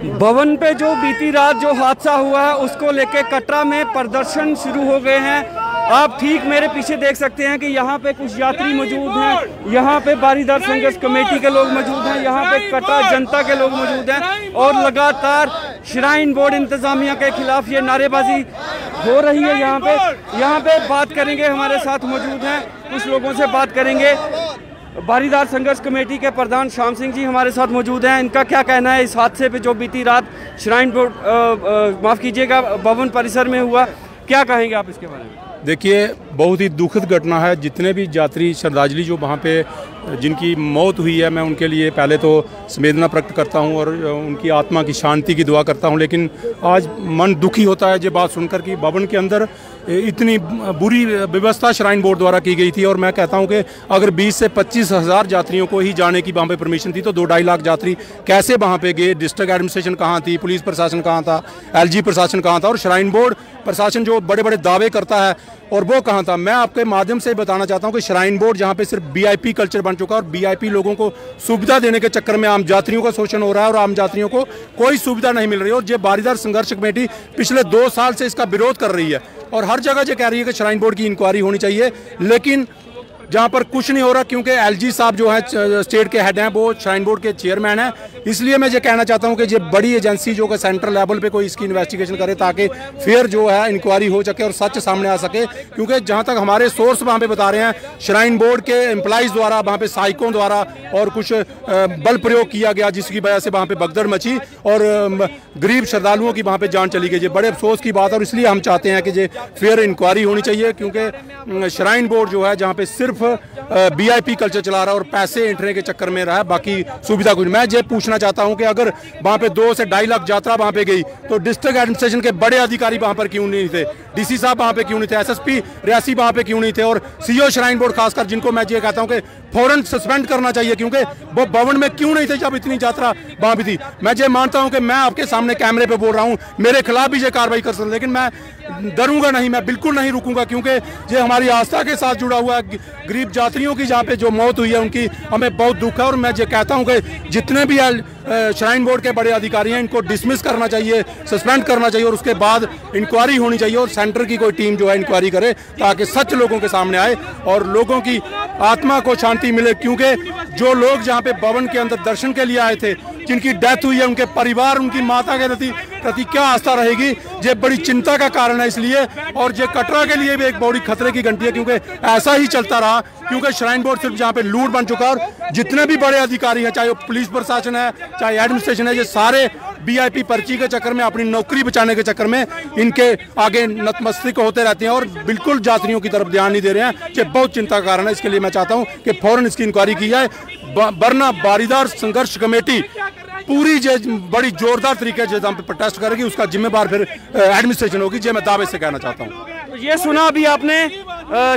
भवन पे जो बीती रात जो हादसा हुआ है उसको लेके कटरा में प्रदर्शन शुरू हो गए हैं। आप ठीक मेरे पीछे देख सकते हैं कि यहाँ पे कुछ यात्री मौजूद हैं, यहाँ पे बारीदार संघर्ष कमेटी के लोग मौजूद हैं, यहाँ पे कटरा जनता के लोग मौजूद हैं और लगातार श्राइन बोर्ड इंतजामिया के खिलाफ ये नारेबाजी हो रही है। यहाँ पे बात करेंगे, हमारे साथ मौजूद हैं, कुछ लोगों से बात करेंगे। बारीदार संघर्ष कमेटी के प्रधान श्याम सिंह जी हमारे साथ मौजूद हैं। इनका क्या कहना है इस हादसे पे जो बीती रात श्राइन बोर्ड माफ़ कीजिएगा भवन परिसर में हुआ, क्या कहेंगे आप इसके बारे में? देखिए, बहुत ही दुखद घटना है। जितने भी यात्री श्रद्धांजलि जो वहाँ पे जिनकी मौत हुई है, मैं उनके लिए पहले तो संवेदना प्रकट करता हूँ और उनकी आत्मा की शांति की दुआ करता हूँ। लेकिन आज मन दुखी होता है ये बात सुनकर कि भवन के अंदर इतनी बुरी व्यवस्था श्राइन बोर्ड द्वारा की गई थी। और मैं कहता हूं कि अगर 20 से 25 हज़ार यात्रियों को ही जाने की वहाँ पे परमिशन थी तो 2-2.5 लाख यात्री कैसे वहाँ पे गए? डिस्ट्रिक्ट एडमिनिस्ट्रेशन कहाँ थी? पुलिस प्रशासन कहाँ था? LG प्रशासन कहाँ था? और श्राइन बोर्ड प्रशासन जो बड़े बड़े दावे करता है और वो कहाँ था? मैं आपके माध्यम से बताना चाहता हूँ कि श्राइन बोर्ड जहाँ पे सिर्फ VIP कल्चर बन चुका है और VIP लोगों को सुविधा देने के चक्कर में आम यात्रियों का शोषण हो रहा है और आम यात्रियों को कोई सुविधा नहीं मिल रही है। और ये बारीदार संघर्ष कमेटी पिछले 2 साल से इसका विरोध कर रही है और हर जगह ये कह रही है कि श्राइन बोर्ड की इंक्वायरी होनी चाहिए, लेकिन जहाँ पर कुछ नहीं हो रहा क्योंकि LG साहब जो है स्टेट के हेड हैं, वो श्राइन बोर्ड के चेयरमैन हैं। इसलिए मैं ये कहना चाहता हूँ कि ये बड़ी एजेंसी जो कि सेंट्रल लेवल पे कोई इसकी इन्वेस्टिगेशन करे ताकि फिर जो है इंक्वायरी हो सके और सच सामने आ सके। क्योंकि जहाँ तक हमारे सोर्स वहाँ पे बता रहे हैं, श्राइन बोर्ड के एम्प्लॉइज़ द्वारा वहाँ पे सहायकों द्वारा और कुछ बल प्रयोग किया गया, जिसकी वजह से वहाँ पे भगदड़ मची और गरीब श्रद्धालुओं की वहाँ पे जान चली गई। ये बड़े अफसोस की बात है और इसलिए हम चाहते हैं कि ये फिर इंक्वायरी होनी चाहिए। क्योंकि श्राइन बोर्ड जो है जहाँ पे सिर्फ VIP कल्चर चला रहा है और पैसे एंट्री के चक्कर में रहा है, बाकी सुविधा कुछ। मैं ये पूछना चाहता हूं कि अगर वहां पे 2 से 2.5 लाख यात्रा वहां पे गई तो डिस्ट्रिक्ट एडमिनिस्ट्रेशन के बड़े अधिकारी वहां पर क्यों नहीं थे? DC साहब वहां पे क्यों नहीं थे? SSP रियासी वहां पे क्यों नहीं थे? और CO श्राइन बोर्ड खासकर, जिनको मैं ये कहता हूं कि फौरन सस्पेंड करना चाहिए क्योंकि वो भवन में क्यों नहीं थे जब इतनी यात्रा वहां भी थी। मैं ये मानता हूं कि मैं आपके सामने कैमरे पे बोल रहा हूं, मेरे खिलाफ भी ये कार्रवाई कर सकते, लेकिन मैं डरूंगा नहीं, मैं बिल्कुल नहीं रुकूंगा क्योंकि ये हमारी आस्था के साथ जुड़ा हुआ है। गरीब यात्रियों की जहाँ पे जो मौत हुई है उनकी हमें बहुत दुख है और मैं ये कहता हूँ कि जितने भी श्राइन बोर्ड के बड़े अधिकारी हैं इनको डिसमिस करना चाहिए, सस्पेंड करना चाहिए और उसके बाद इंक्वायरी होनी चाहिए और सेंटर की कोई टीम जो है इंक्वायरी करे ताकि सच लोगों के सामने आए और लोगों की आत्मा को शांति मिले। क्योंकि जो लोग जहाँ पे भवन के अंदर दर्शन के लिए आए थे, जिनकी डेथ हुई है, उनके परिवार, उनकी माता के प्रति क्या आस्था रहेगी, ये बड़ी चिंता का कारण है। इसलिए और ये कटरा के लिए भी एक बड़ी खतरे की घंटी है क्योंकि ऐसा ही चलता रहा क्योंकि श्राइन बोर्ड सिर्फ जहाँ पे लूट बन चुका है और जितने भी बड़े अधिकारी हैं, चाहे वो पुलिस प्रशासन है, चाहे एडमिनिस्ट्रेशन है, ये सारे VIP पर्ची के चक्कर में, अपनी नौकरी बचाने के चक्कर में इनके आगे नतमस्तक होते रहते हैं और बिल्कुल यात्रियों की तरफ ध्यान नहीं दे रहे हैं। ये बहुत चिंता का कारण है। इसके लिए मैं चाहता हूँ कि फौरन इसकी इंक्वायरी की जाए, वरना बारीदार संघर्ष कमेटी पूरी बड़ी जोरदार तरीके से हम पे प्रोटेस्ट करेगी, उसका जिम्मेदार फिर एडमिनिस्ट्रेशन होगी। ये मैं दावे से कहना चाहता हूँ। तो ये सुना अभी आपने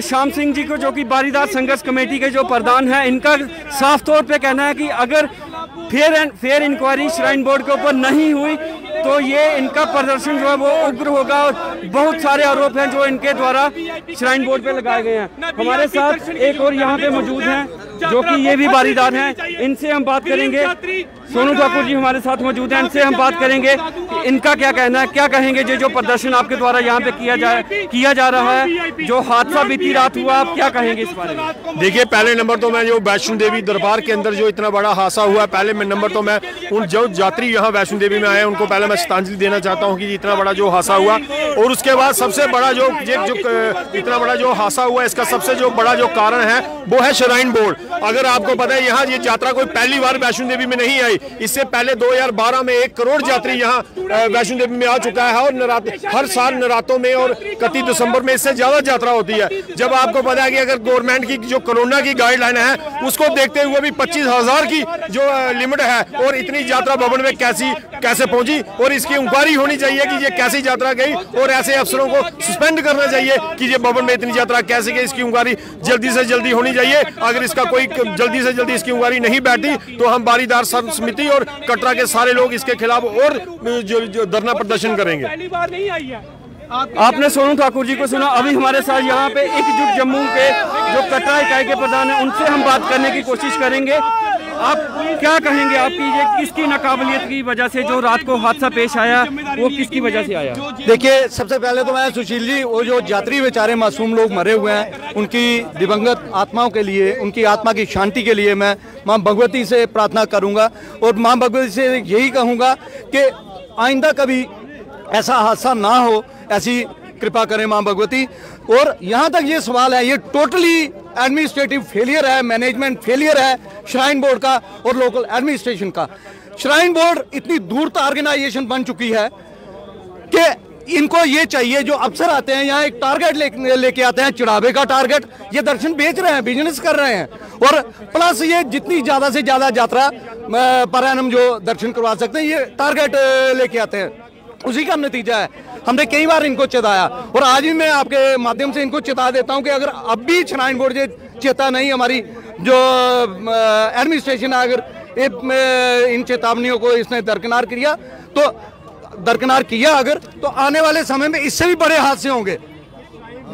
श्याम सिंह जी को, जो कि बारीदार संघर्ष कमेटी के जो प्रधान हैं, इनका साफ तौर पे कहना है कि अगर फेयर इंक्वायरी श्राइन बोर्ड के ऊपर नहीं हुई तो ये इनका प्रदर्शन जो है वो उग्र होगा और बहुत सारे आरोप हैं जो इनके द्वारा श्राइन बोर्ड पे लगाए गए हैं। हमारे साथ एक और यहाँ पे मौजूद हैं जो कि ये भी बारीदार हैं, इनसे हम बात करेंगे। सोनू ठाकुर जी हमारे साथ मौजूद हैं, इनसे हम बात करेंगे कि इनका क्या कहना है, क्या कहेंगे ये जो प्रदर्शन आपके द्वारा यहाँ पे किया जा रहा है, जो हादसा बीती रात हुआ, आप क्या कहेंगे इस बारे में? देखिए, पहले नंबर तो मैं जो वैष्णो देवी दरबार के अंदर जो इतना बड़ा हादसा हुआ, पहले नंबर तो मैं उन जो यात्री यहाँ वैष्णो देवी में आए उनको पहले मैं श्रद्धांजलि देना चाहता हूँ कि इतना बड़ा जो हादसा हुआ। और उसके बाद सबसे बड़ा जो इतना बड़ा जो हादसा हुआ, इसका सबसे जो बड़ा जो कारण है वो है श्राइन बोर्ड। अगर आपको पता है, यहाँ ये यात्रा कोई पहली बार वैष्णो देवी में नहीं आई, इससे पहले 2012 में 1 करोड़ यात्री यहाँ वैष्णो देवी में आ चुका है और हर साल नवरात्रों में और 31 दिसंबर में इससे ज्यादा यात्रा होती है। जब आपको पता है कि अगर गवर्नमेंट की जो कोरोना की गाइडलाइन है उसको देखते हुए भी 25,000 की जो लिमिट है और इतनी यात्रा भवन में कैसे पहुंची और इसकी इंक्वायरी होनी चाहिए कि ये कैसी यात्रा गई और ऐसे अफसरों को सस्पेंड करना चाहिए कि ये भवन में इतनी यात्रा कैसे गई। इसकी इंक्वायरी जल्दी से जल्दी होनी चाहिए। अगर इसका कोई जल्दी से जल्दी इसकी इंक्वायरी नहीं बैठी तो हम बारीदार समिति और कटरा के सारे लोग इसके खिलाफ और जो धरना प्रदर्शन करेंगे। पहली बार नहीं आई है। आपने सोनू ठाकुर जी को सुना। अभी हमारे साथ यहाँ पे एकजुट जम्मू के जो कटरा इकाई के प्रधान हैं, उनसे हम बात करने की कोशिश करेंगे। आप क्या कहेंगे, आपकी ये किसकी नाकाबिलियत की वजह से जो रात को हादसा पेश आया वो किसकी वजह से आया? देखिए, सबसे पहले तो मैं सुशील जी, वो जो यात्री बेचारे मासूम लोग मरे हुए हैं, उनकी दिवंगत आत्माओं के लिए, उनकी आत्मा की शांति के लिए मैं मां भगवती से प्रार्थना करूंगा और मां भगवती से यही कहूंगा कि आइंदा कभी ऐसा हादसा ना हो, ऐसी कृपा करें मां भगवती। और यहाँ तक ये सवाल है, ये टोटली एडमिनिस्ट्रेटिव फेलियर है, मैनेजमेंट फेलियर है श्राइन बोर्ड का और लोकल एडमिनिस्ट्रेशन का। श्राइन बोर्ड इतनी दूर ऑर्गेनाइजेशन बन चुकी है कि इनको ये चाहिए, जो अफसर आते हैं यहाँ एक टारगेट लेके आते हैं, चढ़ावे का टारगेट, ये दर्शन बेच रहे हैं, बिजनेस कर रहे हैं। और प्लस ये जितनी ज़्यादा से ज़्यादा यात्रा पर एनम जो दर्शन करवा सकते हैं, ये टारगेट लेके आते हैं, उसी का नतीजा है। हमने कई बार इनको चेताया और आज भी मैं आपके माध्यम से इनको चेता देता हूं कि अगर अब भी श्राइन बोर्ड से चेता नहीं, हमारी जो एडमिनिस्ट्रेशन है, अगर इन चेतावनियों को इसने दरकिनार किया अगर, तो आने वाले समय में इससे भी बड़े हादसे होंगे,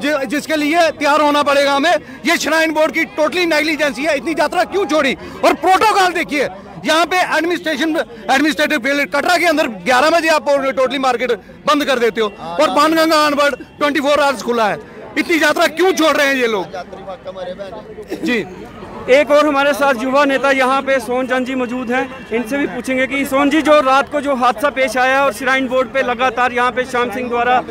जिसके लिए तैयार होना पड़ेगा हमें। ये श्राइन बोर्ड की टोटली नेग्लिजेंसी है, इतनी यात्रा क्यों छोड़ी? और प्रोटोकॉल देखिए, यहाँ पे एडमिनिस्ट्रेटिव फेलियर। कटरा के अंदर 11 बजे आप टोटली मार्केट बंद कर देते हो और बाणगंगा ऑनवर्ड 24 आवर्स खुला है। इतनी यात्रा क्यों छोड़ रहे हैं ये लोग? जी, एक और हमारे साथ युवा नेता यहाँ पे सोनचंद जी मौजूद हैं, इनसे भी पूछेंगे कि सोन जी, जो रात को जो हादसा पेश आया और श्राइन बोर्ड पे लगातार यहाँ पे श्याम सिंह द्वारा,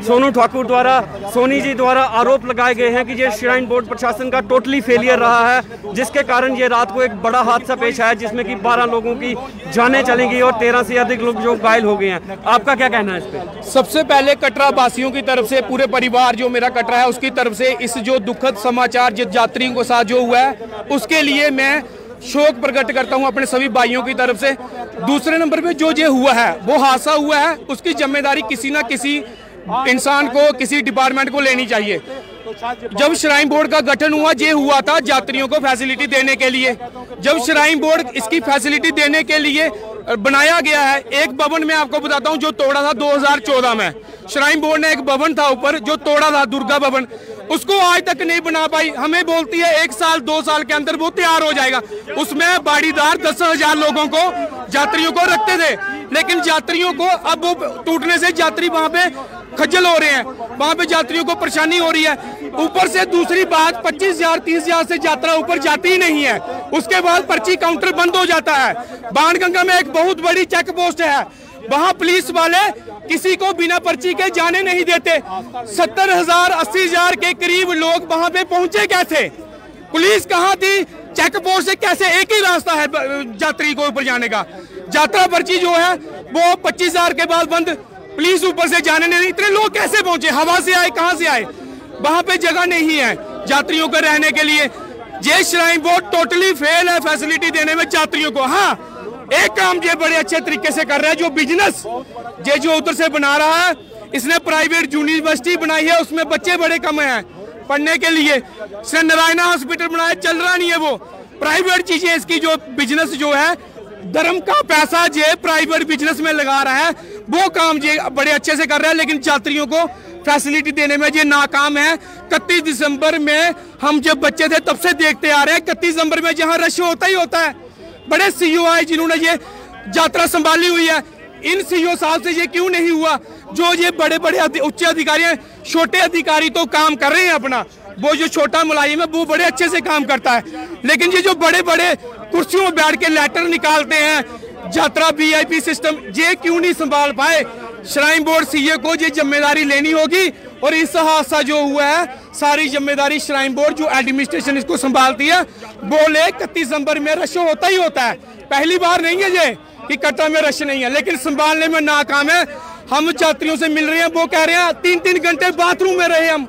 सोनू ठाकुर द्वारा, सोनी जी द्वारा आरोप लगाए गए हैं कि ये श्राइन बोर्ड प्रशासन का टोटली फेलियर रहा है, जिसके कारण ये रात को एक बड़ा हादसा पेश आया जिसमें कि 12 लोगों की जानें चली गई और 13 से अधिक लोग जो घायल हो गए हैं। आपका क्या कहना है इस पे? सबसे पहले कटरा वासियों की तरफ से, पूरे परिवार जो मेरा कटरा है उसकी तरफ से, इस जो दुखद समाचार जिस यात्रियों के साथ जो हुआ है उसके लिए मैं शोक प्रकट करता हूं अपने सभी भाइयों की तरफ से। दूसरे नंबर पे जो ये हुआ है, वो हादसा हुआ है, उसकी जिम्मेदारी किसी ना किसी इंसान को, किसी डिपार्टमेंट को लेनी चाहिए। जब श्राइन बोर्ड का गठन हुआ, ये हुआ था यात्रियों को फैसिलिटी देने के लिए। जब श्राइन बोर्ड इसकी फैसिलिटी देने के लिए बनाया गया है, एक भवन में आपको बताता हूं जो तोड़ा था 2014 में, श्राइन बोर्ड ने एक भवन था ऊपर जो तोड़ा था, दुर्गा भवन, उसको आज तक नहीं बना पाई। हमें बोलती है 1 साल 2 साल के अंदर वो तैयार हो जाएगा। उसमें बाड़ीदार 10,000 लोगों को, यात्रियों को रखते थे, लेकिन यात्रियों को अब वो टूटने से यात्री वहां पे खज्जल हो रहे हैं, वहां पे यात्रियों को परेशानी हो रही है। ऊपर से दूसरी बात, 25,000 30,000 से यात्रा ऊपर जाती ही नहीं है, उसके बाद पर्ची काउंटर बंद हो जाता है। बाणगंगा में एक बहुत बड़ी चेक पोस्ट है, वहां पुलिस वाले किसी को बिना पर्ची के जाने नहीं देते। 70,000 80,000 के करीब लोग वहां पे पहुंचे कैसे? पुलिस कहां थी? चेक पोस्ट से कैसे? एक ही रास्ता है यात्री को ऊपर जाने का, यात्रा पर्ची जो है वो 25,000 के बाद बंद, पुलिस ऊपर से जाने नहीं। इतने लोग कैसे पहुंचे? हवा से आए, कहां से आए? वहां पे जगह नहीं है यात्रियों को रहने के लिए। ये श्राइन बोर्ड टोटली फेल है फैसिलिटी देने में यात्रियों को। हाँ, एक काम ये बड़े अच्छे तरीके से कर रहा है, जो बिजनेस ये जो उधर से बना रहा है, इसने प्राइवेट यूनिवर्सिटी बनाई है, उसमें बच्चे बड़े कम हैं पढ़ने के लिए। इसने नारायणा हॉस्पिटल बनाया, चल रहा नहीं है वो। प्राइवेट चीजें, इसकी जो बिजनेस जो है, धर्म का पैसा ये प्राइवेट बिजनेस में लगा रहा है, वो काम ये बड़े अच्छे से कर रहा है, लेकिन यात्रियों को फैसिलिटी देने में ये नाकाम है। 31 दिसंबर में हम जब बच्चे थे तब से देखते आ रहे हैं, 31 दिसंबर में जहाँ रश होता ही होता है। बड़े सीईओ आए जिन्होंने ये यात्रा संभाली हुई है, इन सीईओ साहब से ये क्यों नहीं हुआ? जो ये बड़े बड़े उच्च अधिकारी हैं, छोटे अधिकारी तो काम कर रहे हैं अपना, वो जो छोटा मुलाजिम है वो बड़े अच्छे से काम करता है, लेकिन ये जो बड़े बड़े कुर्सियों में बैठ के लेटर निकालते हैं, यात्रा VIP सिस्टम, ये क्यों नहीं संभाल पाए? श्राइन बोर्ड सीए को ये जिम्मेदारी लेनी होगी और इस हादसा जो हुआ है सारी जिम्मेदारी श्राइन बोर्ड जो एडमिनिस्ट्रेशन इसको संभालती है। बोले 31 दिसंबर में रश होता ही होता है, पहली बार नहीं है ये कि कटरा में रश नहीं है, लेकिन संभालने में नाकाम है। हम यात्रियों से मिल रहे हैं, वो कह रहे हैं 3-3 घंटे बाथरूम में रहे, हम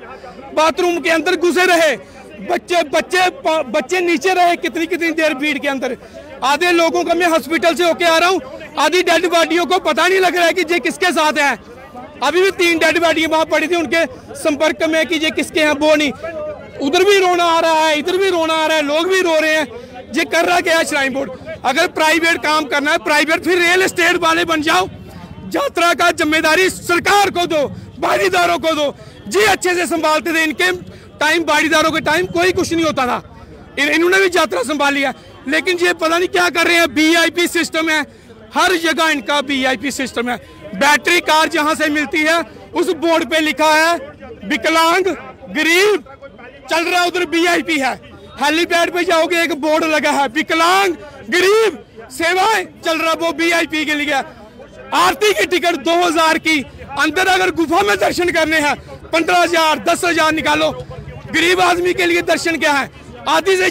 बाथरूम के अंदर घुसे रहे, बच्चे नीचे रहे कितनी देर भीड़ के अंदर। आधे लोगों का, मैं हॉस्पिटल से होके आ रहा हूँ, आधी डेड बॉडियों को पता नहीं लग रहा है कि ये किसके साथ है। अभी भी 3 डेड बॉडी वहां पड़ी थी उनके संपर्क में कि ये किसके हैं वो नहीं। उधर भी रोना आ रहा है, इधर भी रोना आ रहा है, लोग भी रो रहे हैं। ये कर रहा क्या है श्राइन बोर्ड? अगर प्राइवेट काम करना है प्राइवेट, फिर रियल एस्टेट वाले बन जाओ, यात्रा का जिम्मेदारी सरकार को दो, बाड़ीदारों को दो। जी अच्छे से संभालते थे, इनके टाइम बाड़ीदारों के टाइम कोई कुछ नहीं होता था, इन्होंने भी यात्रा संभाली है। लेकिन ये पता नहीं क्या कर रहे हैं। वीआईपी सिस्टम है, हर जगह इनका वीआईपी सिस्टम है। बैटरी कार जहां से मिलती है उस बोर्ड पे लिखा है विकलांग गरीब, चल रहा है उधर वीआईपी है। हेलीपैड पे जाओगे एक बोर्ड लगा है विकलांग गरीब सेवाएं, चल रहा वो वीआईपी के लिए। आरती की टिकट 2000 की, अंदर अगर गुफा में दर्शन करने हैं 15,000 10,000 निकालो। गरीब आदमी के लिए दर्शन क्या है? आधी से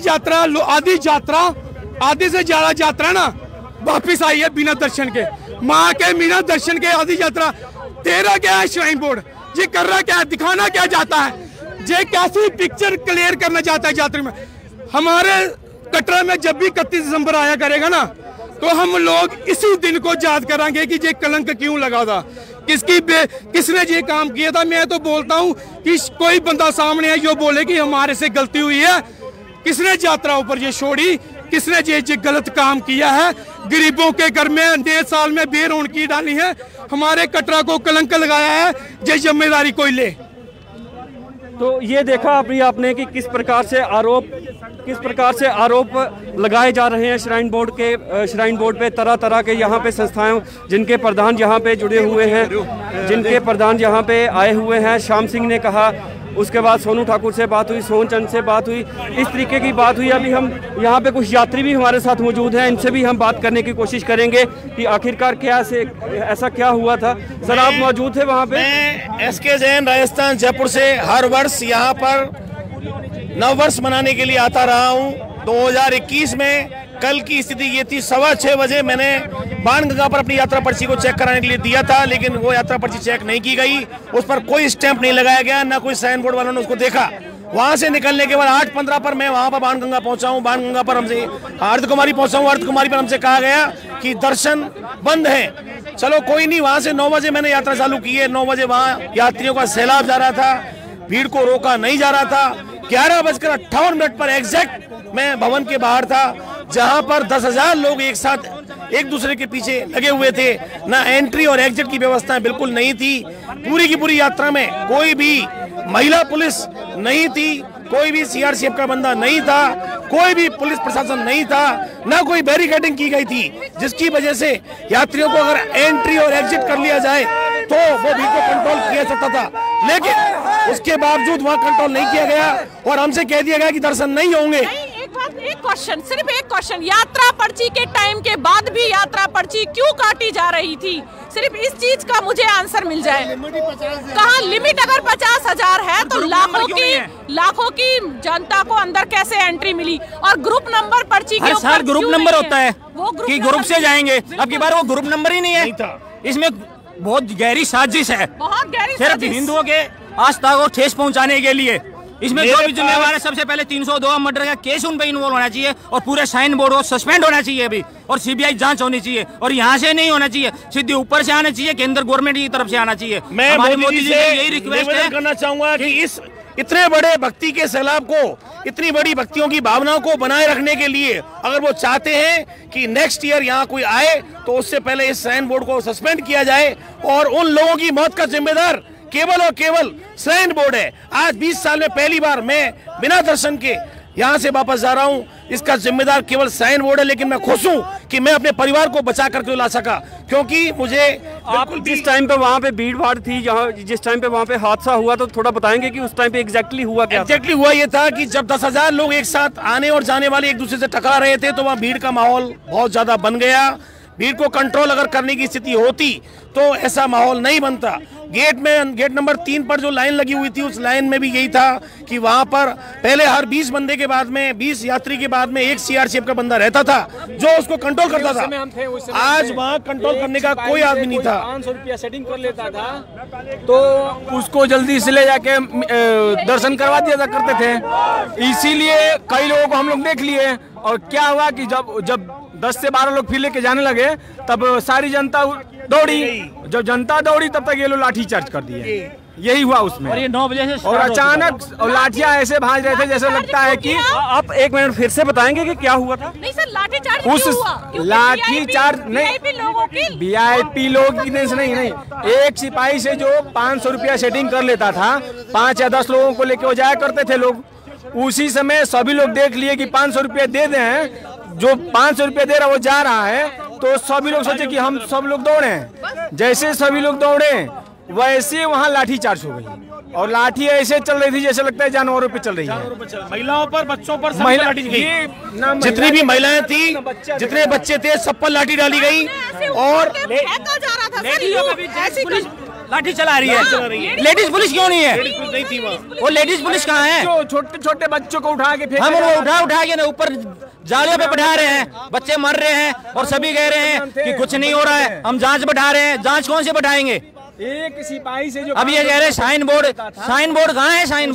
ज्यादा यात्रा ना वापिस आई है बिना दर्शन के, माँ के बिना दर्शन के आधी यात्रा। तेरा क्या है श्राइन बोर्ड? ये कर रहा क्या है? दिखाना क्या चाहता है? ये कैसी पिक्चर क्लियर करना चाहता है यात्री में? हमारे कटरा में जब भी 31 दिसंबर आया करेगा ना, तो हम लोग इसी दिन को याद करेंगे कि ये कलंक क्यों लगा था, किसने ये काम किया था। मैं तो बोलता हूँ कि कोई बंदा सामने है जो बोले कि हमारे से गलती हुई है, किसने यात्रा ऊपर ये छोड़ी, किसने ये गलत काम किया है। गरीबों के घर में नए साल में बेरौनकी डाली है, हमारे कटरा को कलंक लगाया है, ये जिम्मेदारी कोई ले। तो ये देखा अभी आपने कि किस प्रकार से आरोप लगाए जा रहे हैं श्राइन बोर्ड पे तरह तरह के यहाँ पे संस्थाएं, जिनके प्रधान यहाँ पे जुड़े हुए हैं, जिनके प्रधान यहाँ पे आए हुए हैं। श्याम सिंह ने कहा, उसके बाद सोनू ठाकुर से बात हुई, सोनचंद से बात हुई, इस तरीके की बात हुई। अभी हम यहाँ पे कुछ यात्री भी हमारे साथ मौजूद हैं, इनसे भी हम बात करने की कोशिश करेंगे कि आखिरकार ऐसा क्या हुआ था। सर आप मौजूद थे वहाँ पे? मैं SK जैन राजस्थान जयपुर से हर वर्ष यहाँ पर नववर्ष मनाने के लिए आता रहा हूँ। 2021 में कल की स्थिति ये थी, 6:15 बजे मैंने बाणगंगा पर अपनी यात्रा पर्ची को चेक कराने के लिए दिया था, लेकिन वो यात्रा पर्ची चेक नहीं की गई, उस पर कोई स्टैंप नहीं लगाया गया, ना कोई साइन बोर्ड वालों ने उसको देखा। वहां से निकलने के बाद 8:15 पर मैं वहां पर बाणगंगा पहुंचा हूं। बाणगंगा पर हमसे अर्धकुमारी पहुंचा हूं, अर्धकुमारी पर हमसे कहा गया कि दर्शन बंद है। चलो कोई नहीं, वहां से 9 बजे मैंने यात्रा चालू की है। 9 बजे वहां यात्रियों का सैलाब जा रहा था, भीड़ को रोका नहीं जा रहा था। 11:58 पर एग्जैक्ट मैं भवन के बाहर था, जहां पर 10,000 लोग एक साथ एक दूसरे के पीछे लगे हुए थे। ना एंट्री और एग्जिट की व्यवस्था बिल्कुल नहीं थी। पूरी की पूरी यात्रा में कोई भी महिला पुलिस नहीं थी, कोई भी CRCF का बंदा नहीं था, कोई भी पुलिस प्रशासन नहीं था, ना कोई बैरिकेडिंग की गई थी, जिसकी वजह से यात्रियों को अगर एंट्री और एग्जिट कर लिया जाए तो वो भीड़ को कंट्रोल किया सकता था, लेकिन उसके बावजूद वहां कंट्रोल नहीं किया गया और हमसे कह दिया गया कि दर्शन नहीं होंगे। एक क्वेश्चन, सिर्फ एक क्वेश्चन, यात्रा पर्ची के टाइम के बाद भी यात्रा पर्ची क्यों काटी जा रही थी? सिर्फ इस चीज का मुझे आंसर मिल जाए। कहाँ लिमिट अगर 50,000 है तो लाखों की जनता को अंदर कैसे एंट्री मिली? और ग्रुप नंबर पर्ची के ऊपर ग्रुप नंबर होता है कि ग्रुप से जाएंगे, अब की बार वो ग्रुप नंबर ही नहीं है। इसमें बहुत गहरी साजिश है, बहुत गहरी सिर्फ हिंदुओं के आस्था को ठेस पहुंचाने के लिए। इसमें जो भी जिम्मेवार है, सबसे पहले 302 मर्डर का केस उन पे इन्वॉल्व होना चाहिए और पूरे साइन बोर्ड को सस्पेंड होना चाहिए अभी, और CBI जांच होनी चाहिए, और यहाँ से नहीं होना चाहिए, सीधे ऊपर से आना चाहिए, केंद्र गवर्नमेंट की तरफ से आना चाहिए। मैं मोदी जी से यही रिक्वेस्ट करना चाहूंगा कि इस इतने बड़े भक्ति के सैलाब को, इतनी बड़ी भक्तियों की भावनाओं को बनाए रखने के लिए अगर वो चाहते हैं कि नेक्स्ट ईयर यहाँ कोई आए, तो उससे पहले इस साइन बोर्ड को सस्पेंड किया जाए, और उन लोगों की मौत का जिम्मेदार केवल और केवल साइन बोर्ड है। आज 20 साल में पहली बार मैं बिना दर्शन के यहाँ से वापस जा रहा हूँ, इसका जिम्मेदार केवल साइन बोर्ड है। लेकिन मैं खुश हूँ कि मैं अपने परिवार को बचा करके ला सका, क्योंकि मुझे आप जिस टाइम पे वहाँ पे भीड़ भाड़ थी, जिस टाइम पे वहाँ पे हादसा हुआ, तो थोड़ा बताएंगे कि उस टाइम पे एग्जैक्टली हुआ क्या? एग्जैक्टली हुआ ये था कि जब 10,000 लोग एक साथ आने और जाने वाले एक दूसरे से टकरा रहे थे, तो वहाँ भीड़ का माहौल बहुत ज्यादा बन गया। भीड़ को कंट्रोल अगर करने की स्थिति होती तो ऐसा माहौल नहीं बनता। गेट नंबर 3 पर जो लाइन लगी हुई थी, उस लाइन में भी यही था कि वहां पर पहले हर 20 बंदे के बाद में, 20 यात्री के बाद में एक CRCF का बंदा रहता था जो उसको कंट्रोल करता था। आज वहां कंट्रोल करने का कोई आदमी नहीं था। 500 रुपया सेटिंग कर लेता था तो उसको जल्दी से ले जाके दर्शन करवा दिया करते थे। इसीलिए कई लोगों को हम लोग देख लिए, और क्या हुआ कि जब 10 से 12 लोग फिर लेके जाने लगे, तब सारी जनता दौड़ी। जब जनता दौड़ी तब तक ये लोग लाठी चार्ज कर दिए। यही हुआ उसमें, और ये 9 बजे से और अचानक लाठियां ऐसे भाज रहे थे जैसे लगता है कि आप 1 मिनट फिर से बताएंगे कि क्या हुआ था? नहीं सर, लाठी चार्ज लाठी चार्ज नहीं, VIP लोग की नहीं, एक सिपाही से जो 500 रुपया सेटिंग कर लेता था, 5 या 10 लोगों को लेके वो जाया करते थे लोग। उसी समय सभी लोग देख लिए कि 500 रुपया दे दें, जो 500 रुपये दे रहा वो जा रहा है, तो सभी लोग सोचे कि हम सब लोग दौड़े। जैसे सभी लोग दौड़े वैसे वहाँ लाठी चार्ज हो गई, और लाठी ऐसे चल रही थी जैसे लगता है जानवरों पे चल रही है। महिलाओं पर, बच्चों पर, लाठी गई। जितनी भी महिलाएं थी, जितने बच्चे थे, सब पर लाठी डाली गई। और लाठी चला रही है। लेडीज पुलिस क्यों नहीं है? नहीं थी वहाँ। वो लेडीज पुलिस कहाँ है? जो छोटे छोटे बच्चों को उठा के हम उनको उठा के ना ऊपर जालियों पे बैठा रहे हैं, बच्चे मर रहे हैं, और सभी कह रहे हैं कि कुछ नहीं हो रहा है, हम जांच बैठा रहे हैं। जांच कौन से बैठाएंगे? एक सिपाही से जो अब ये कह रहे साइन बोर्ड कहाँ है? साइन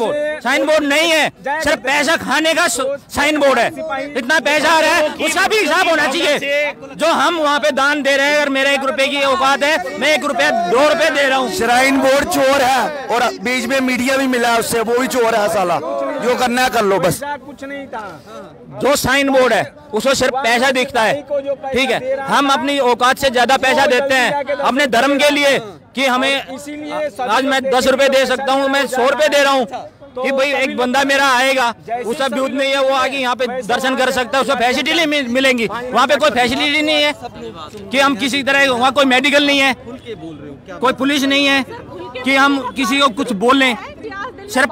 बोर्ड नहीं है, सिर्फ पैसा खाने का साइन बोर्ड है। इतना पैसा आ रहा है, उसका भी हिसाब होना चाहिए। जो हम वहाँ पे दान दे रहे हैं, अगर मेरे 1 रुपए की औकात है, मैं 1 रुपया 2 रुपए दे रहा हूँ। श्राइन बोर्ड चोर है, और बीच में मीडिया भी मिला है उससे, वो भी चोर है साला। जो करना है कर लो बस। कुछ नहीं था। जो साइन बोर्ड है उसको सिर्फ पैसा दिखता है, ठीक है। हम अपनी औकात से ज्यादा पैसा देते हैं अपने धर्म के लिए, कि हमें आज मैं 10 रुपए दे सकता हूँ, मैं 100 रुपए दे रहा हूँ कि भाई एक बंदा मेरा आएगा, उसका ब्यूथ नहीं है, वो आगे यहाँ पे दर्शन कर सकता है, उसको फैसिलिटी मिलेंगी। वहाँ पे कोई फैसिलिटी नहीं है कि हम किसी तरह, वहाँ कोई मेडिकल नहीं है, कोई पुलिस नहीं है कि हम किसी को कुछ बोलें। सिर्फ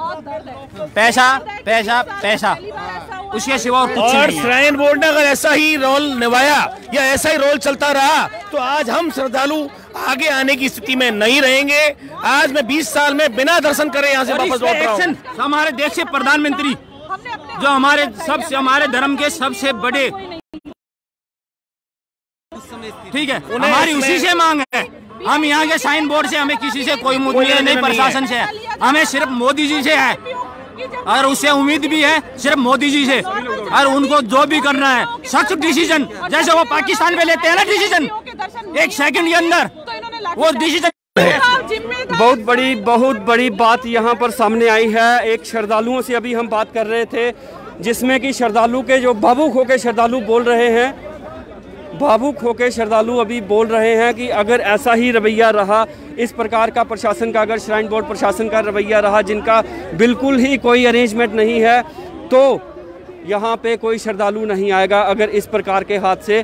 पैसा पैसा पैसा, उसके सिवा कुछ नहीं। और श्राइन बोर्ड ने अगर ऐसा ही रोल निभाया या ऐसा ही रोल चलता रहा, तो आज हम श्रद्धालु आगे आने की स्थिति में नहीं रहेंगे। आज मैं 20 साल में बिना दर्शन करे यहाँ से वापस लौट रहा हूँ। हमारे देश के प्रधानमंत्री, जो हमारे धर्म के सबसे बड़े, ठीक है, हमारी उसी से मांग है। हम यहाँ के साइन बोर्ड से हमें किसी से कोई उम्मीद नहीं, प्रशासन से है, हमें सिर्फ मोदी जी से है, और उससे उम्मीद भी है सिर्फ मोदी जी से। और उनको जो भी करना है, सख्त डिसीजन, जैसे वो पाकिस्तान में लेते हैं ना डिसीजन, 1 सेकंड के अंदर वो डिसीजन। बहुत बड़ी बात यहाँ पर सामने आई है। एक श्रद्धालुओं से अभी हम बात कर रहे थे, जिसमें कि श्रद्धालु के जो भावुक होकर श्रद्धालु बोल रहे हैं, भावुक होकर श्रद्धालु अभी बोल रहे हैं कि अगर ऐसा ही रवैया रहा, इस प्रकार का प्रशासन का, अगर श्राइन बोर्ड प्रशासन का रवैया रहा, जिनका बिल्कुल ही कोई अरेंजमेंट नहीं है, तो यहाँ पे कोई श्रद्धालु नहीं आएगा अगर इस प्रकार के हादसे